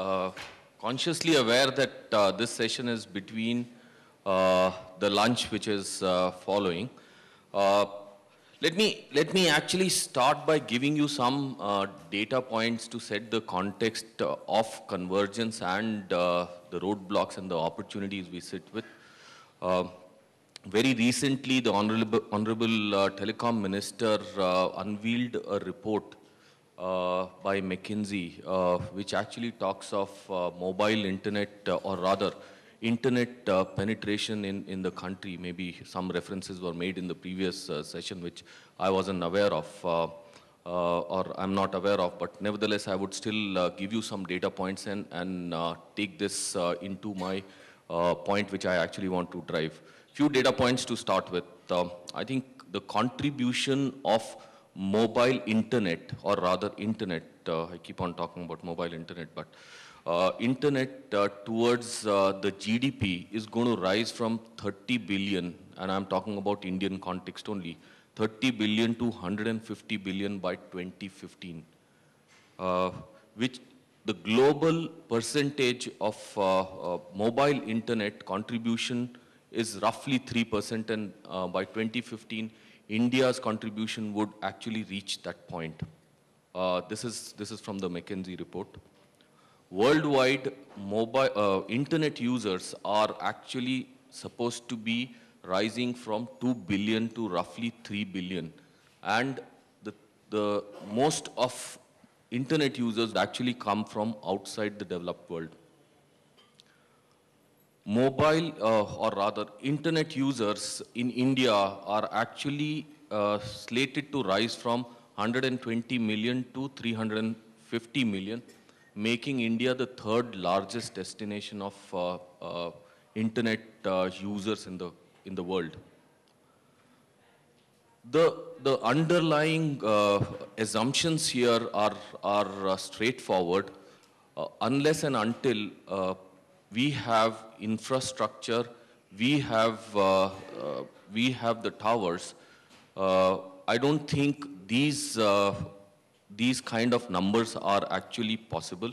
uh, consciously aware that this session is between the lunch which is following. Uh, let me actually start by giving you some data points to set the context of convergence and the roadblocks and the opportunities we sit with. Uh, Very recently, the Honorable Telecom Minister unveiled a report by McKinsey, which actually talks of mobile internet, or rather, internet penetration in the country. Maybe some references were made in the previous session, which I wasn't aware of, or I'm not aware of. But nevertheless, I would still give you some data points and take this into my point, which I actually want to drive. Few data points to start with. I think the contribution of mobile internet, or rather internet, I keep on talking about mobile internet, but internet towards the GDP is going to rise from 30 billion, and I'm talking about Indian context only, 30 billion to 150 billion by 2015, which the global percentage of mobile internet contribution is roughly 3%, and by 2015, India's contribution would actually reach that point. This is from the McKinsey report. Worldwide, mobile internet users are actually supposed to be rising from 2 billion to roughly 3 billion, and the most of internet users actually come from outside the developed world. Mobile, or rather internet users in India are actually slated to rise from 120 million to 350 million, making India the third largest destination of internet users in the world. The underlying assumptions here are straightforward. Unless and until we have infrastructure, we have the towers. I don't think these kind of numbers are actually possible.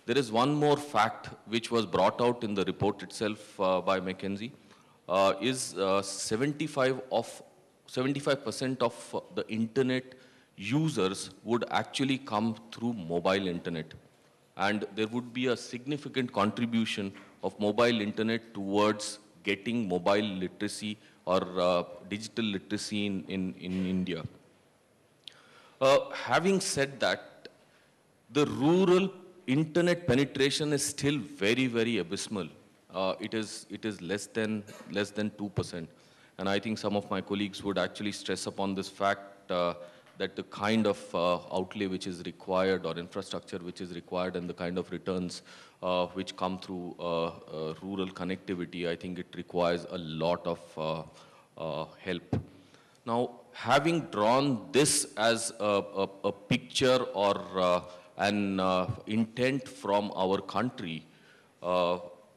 There is one more fact which was brought out in the report itself by McKinsey, is 75% of the internet users would actually come through mobile internet. And there would be a significant contribution of mobile internet towards getting mobile literacy or digital literacy in India. Having said that, the rural internet penetration is still very, very abysmal. It is less than 2%. And I think some of my colleagues would actually stress upon this fact, that the kind of outlay which is required, or infrastructure which is required, and the kind of returns which come through rural connectivity, I think it requires a lot of help. Now, having drawn this as a picture or an intent from our country,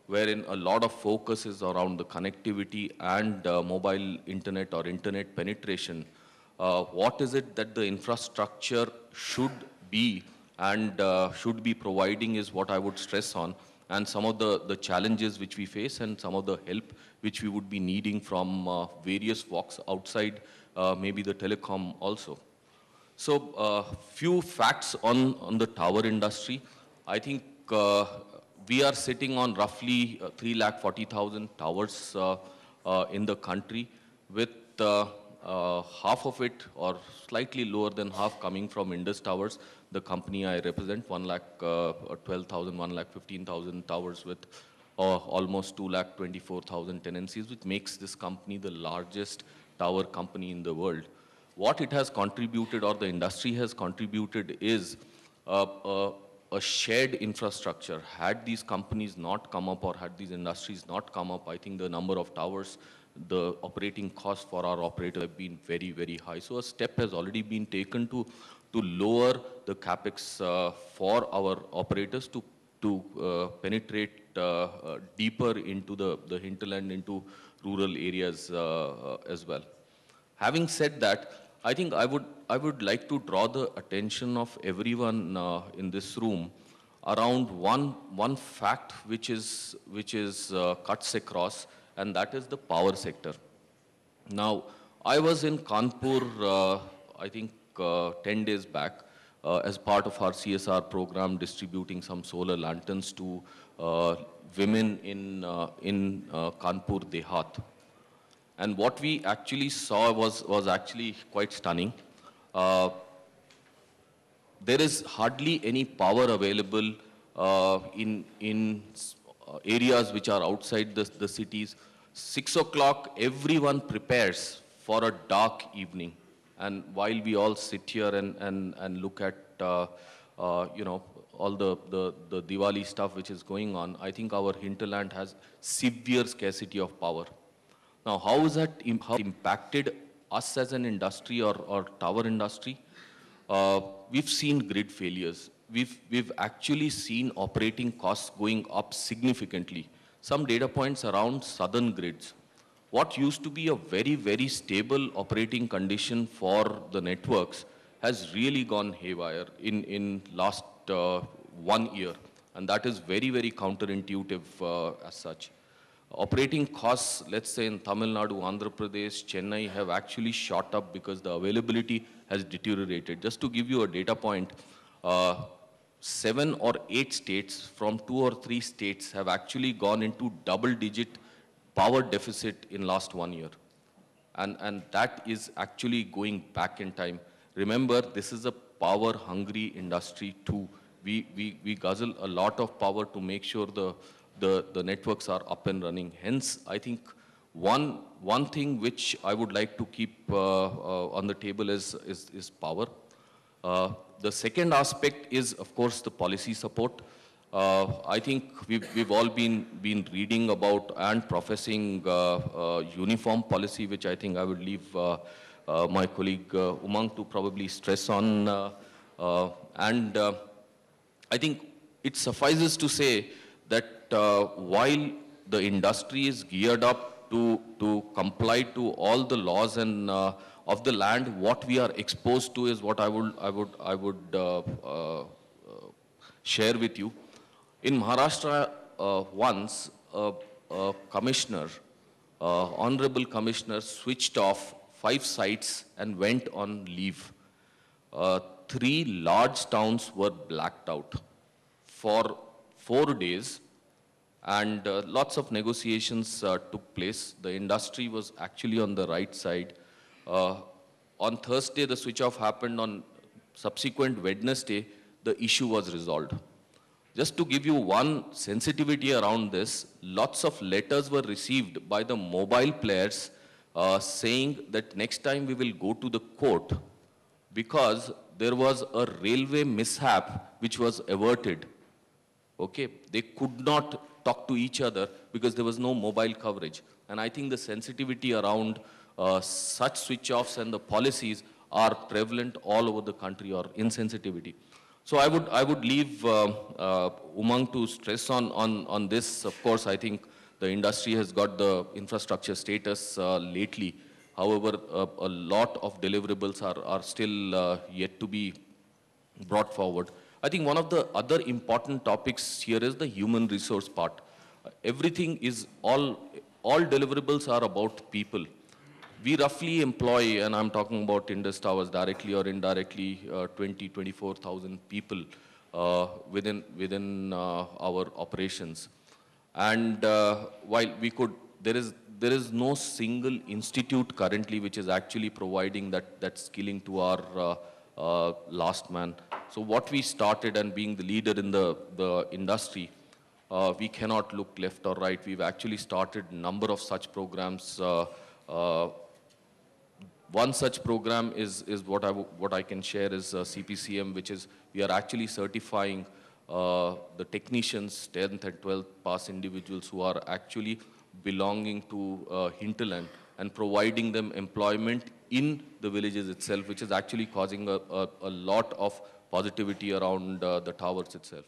wherein a lot of focus is around the connectivity and mobile internet or internet penetration, what is it that the infrastructure should be and should be providing is what I would stress on, and some of the challenges which we face and some of the help which we would be needing from various walks outside maybe the telecom also. So few facts on the tower industry. I think we are sitting on roughly 340,000 towers in the country, with half of it, or slightly lower than half, coming from Indus Towers, the company I represent. 1,12,000, 1,15,000 towers with almost 2,24,000 tenancies, which makes this company the largest tower company in the world. What it has contributed, or the industry has contributed, is a shared infrastructure. Had these companies not come up, or had these industries not come up, I think the number of towers, the operating costs for our operators have been very, very high. So a step has already been taken to lower the capex for our operators to penetrate deeper into the hinterland, into rural areas as well. Having said that, I think I would like to draw the attention of everyone in this room around one fact which is cuts across, and that is the power sector. Now, I was in Kanpur, I think 10 days back, as part of our CSR program, distributing some solar lanterns to women in Kanpur Dehat. And what we actually saw was actually quite stunning. Uh, there is hardly any power available in areas which are outside the cities. 6 o'clock, everyone prepares for a dark evening. And while we all sit here and look at, you know, all the Diwali stuff which is going on, I think our hinterland has severe scarcity of power. Now, how is that how impacted us as an industry or tower industry? We've seen grid failures. We've actually seen operating costs going up significantly. Some data points around southern grids. What used to be a very, very stable operating condition for the networks has really gone haywire in last 1 year. And that is very, very counterintuitive as such. Operating costs, let's say in Tamil Nadu, Andhra Pradesh, Chennai, have actually shot up because the availability has deteriorated. Just to give you a data point, 7 or 8 states from 2 or 3 states have actually gone into double-digit power deficit in last 1 year. And that is actually going back in time. Remember, this is a power-hungry industry too. We guzzle a lot of power to make sure the networks are up and running. Hence, I think one thing which I would like to keep on the table is power. The second aspect is, of course, the policy support. I think we've all been reading about and professing uniform policy, which I think I would leave my colleague Umang to probably stress on. I think it suffices to say that while the industry is geared up to comply to all the laws and of the land, what we are exposed to is what I would share with you. In Maharashtra, once a commissioner, honorable commissioner, switched off 5 sites and went on leave. 3 large towns were blacked out for 4 days, and lots of negotiations took place. The industry was actually on the right side. On Thursday, the switch off happened. On subsequent Wednesday, the issue was resolved. Just to give you one sensitivity around this, lots of letters were received by the mobile players saying that next time we will go to the court because there was a railway mishap which was averted. Okay, they could not talk to each other because there was no mobile coverage. And I think the sensitivity around such switch-offs and the policies are prevalent all over the country, or insensitivity. So I would leave Umang to stress on this. Of course, I think the industry has got the infrastructure status lately. However, a lot of deliverables are still yet to be brought forward. I think one of the other important topics here is the human resource part. Everything is all deliverables are about people. We roughly employ, and I'm talking about Indus Towers directly or indirectly, 24,000 people within our operations. And while we could, there is no single institute currently which is actually providing that skilling to our last man. So what we started, and being the leader in the industry, we cannot look left or right. We've actually started a number of such programs. One such program is what I can share is CPCM, which is we are actually certifying the technicians, 10th and 12th pass individuals who are actually belonging to hinterland, and providing them employment in the villages itself, which is actually causing a lot of positivity around the towers itself.